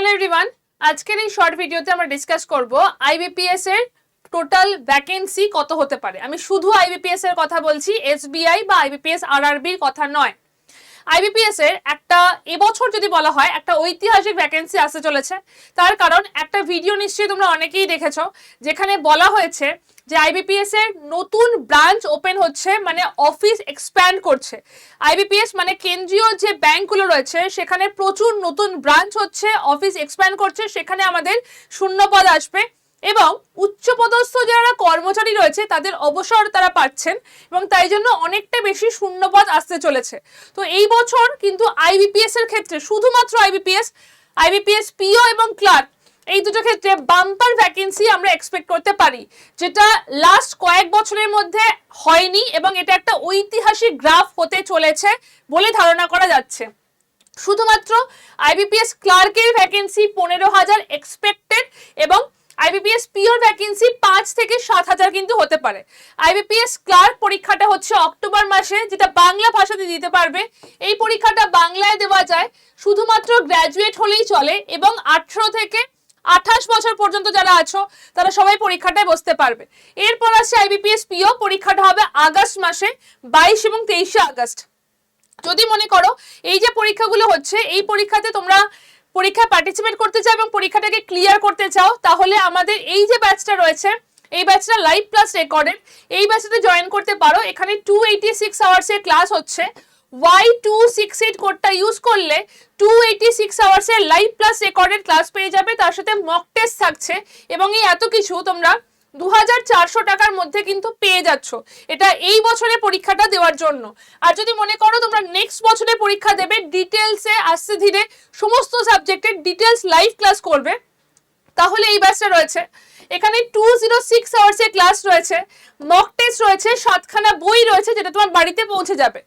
Hello everyone, আজকের এই short ভিডিওতে আমরা ডিসকাস করব আইবিপিএস এর টোটাল ভ্যাকেন্সি কত হতে পারে। আমি শুধু আইবিপিএস এর কথা বলছি, এসবিআই বা আইবিপিএস আরআরবি এর কথা নয়। আইবিপিএস এর একটা এবছর যদি বলা হয় একটা ঐতিহাসিক ভ্যাকেন্সি আসতে চলেছে। তার কারণ একটা ভিডিও নিশ্চয়ই তোমরা অনেকেই দেখেছো, যেখানে বলা হয়েছে যে আইবিপিএস এর নতুন ব্রাঞ্চ ওপেন হচ্ছে, মানে অফিস এক্সপ্যান্ড করছে। আইবিপিএস মানে কেন্দ্রীয় যে ব্যাংকগুলো রয়েছে সেখানে প্রচুর নতুন ব্রাঞ্চ হচ্ছে, অফিস এক্সপ্যান্ড করছে, সেখানে আমাদের শূন্যপদ আসবে এবং উচ্চপদস্থ যারা কর্মচারী রয়েছে তাদের অবসর তারা পাচ্ছেন এবং তাই জন্য অনেকটা বেশি শূন্যপদ আসতে চলেছে। তো এই বছর কিন্তু আইবিপিএস এর ক্ষেত্রে শুধুমাত্র আইবিপিএস পিও এবং ক্লার্ক এই দুটো ক্ষেত্রে বাম্পার ভ্যাকেন্সি আমরা এক্সপেক্ট করতে পারি, যেটা লাস্ট কয়েক বছরের মধ্যে হয়নি এবং এটা একটা ঐতিহাসিক গ্রাফ হতে চলেছে বলে ধারণা করা যাচ্ছে। শুধুমাত্র আইবিপিএস ক্লার্কের ভ্যাকেন্সি 15,000 এক্সপেক্টেড এবং আইবিপিএস পিওর ভ্যাকেন্সি 5 থেকে 7,000 কিন্তু হতে পারে। আইবিপিএস ক্লার্ক পরীক্ষাটা হচ্ছে অক্টোবর মাসে, যেটা বাংলা ভাষাতে দিতে পারবে। এই পরীক্ষাটা বাংলায় দেওয়া যায়, শুধুমাত্র গ্র্যাজুয়েট হলেই চলে এবং 18 থেকে 28 বছর পর্যন্ত যারা আছো তারা সবাই পরীক্ষাটায় বসতে পারবে। এরপর আসছে আইবিপিএস পিও, পরীক্ষাটা হবে আগস্ট মাসে 22 এবং 23 আগস্ট। যদি মনে করো এই যে পরীক্ষাগুলো হচ্ছে এই পরীক্ষাতে তোমরা পরীক্ষায় পার্টিসিপেট করতে চাও এবং পরীক্ষাটাকে ক্লিয়ার করতে চাও, তাহলে আমাদের এই যে ব্যাচটা রয়েছে এই ব্যাচটা লাইভ প্লাস রেকর্ডেড, এই ব্যাচটাতে জয়েন করতে পারো। এখানে 286 আওয়ার্স এর ক্লাস হচ্ছে। Y268 কোডটা ইউজ করলে 286 আওয়ার্স এর লাইভ প্লাস রেকর্ডেড ক্লাস পেয়ে যাবে, তার সাথে মক টেস্ট থাকছে এবং এই এত কিছু তোমরা 2,400 টাকার মধ্যে কিন্তু পেয়ে যাচ্ছ। এটা এই বছরের পরীক্ষাটা দেওয়ার জন্য। আর যদি মনে করো তোমরা নেক্সট বছরে পরীক্ষা দেবে, ডিটেলসে আস্তে ধীরে সমস্ত সাবজেক্টের ডিটেলস লাইভ ক্লাস করবে, তাহলে এই ব্যাচটা রয়েছে। এখানে 206 আওয়ার্স এর ক্লাস রয়েছে, মক টেস্ট রয়েছে, 7খানা বই রয়েছে যেটা তোমার বাড়িতে পৌঁছে যাবে।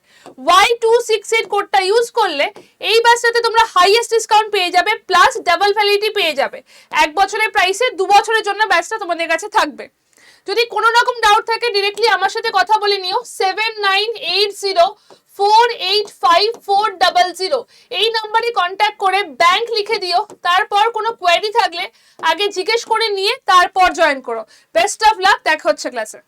Y268 কোডটা ইউজ করলে এই ব্যাচটাতে তোমরা হাইয়েস্ট ডিসকাউন্ট পেয়ে যাবে, প্লাস ডাবল ভ্যালিডিটি পেয়ে যাবে। 1 বছরের প্রাইসে 2 বছরের জন্য ব্যাচটা তোমাদের কাছে থাকবে। যদি কোনো রকম ডাউট থাকে ডিরেক্টলি আমার সাথে কথা বলে নিও। 7980485400 এই নাম্বারে কন্ট্যাক্ট করে ব্যাংক লিখে দিও। তারপর কোনো কোয়েরি থাকলে আগে জিজ্ঞেস করে নিয়ে তারপর জয়েন করো। বেস্ট অফ লাক, দেখা হচ্ছে ক্লাসে।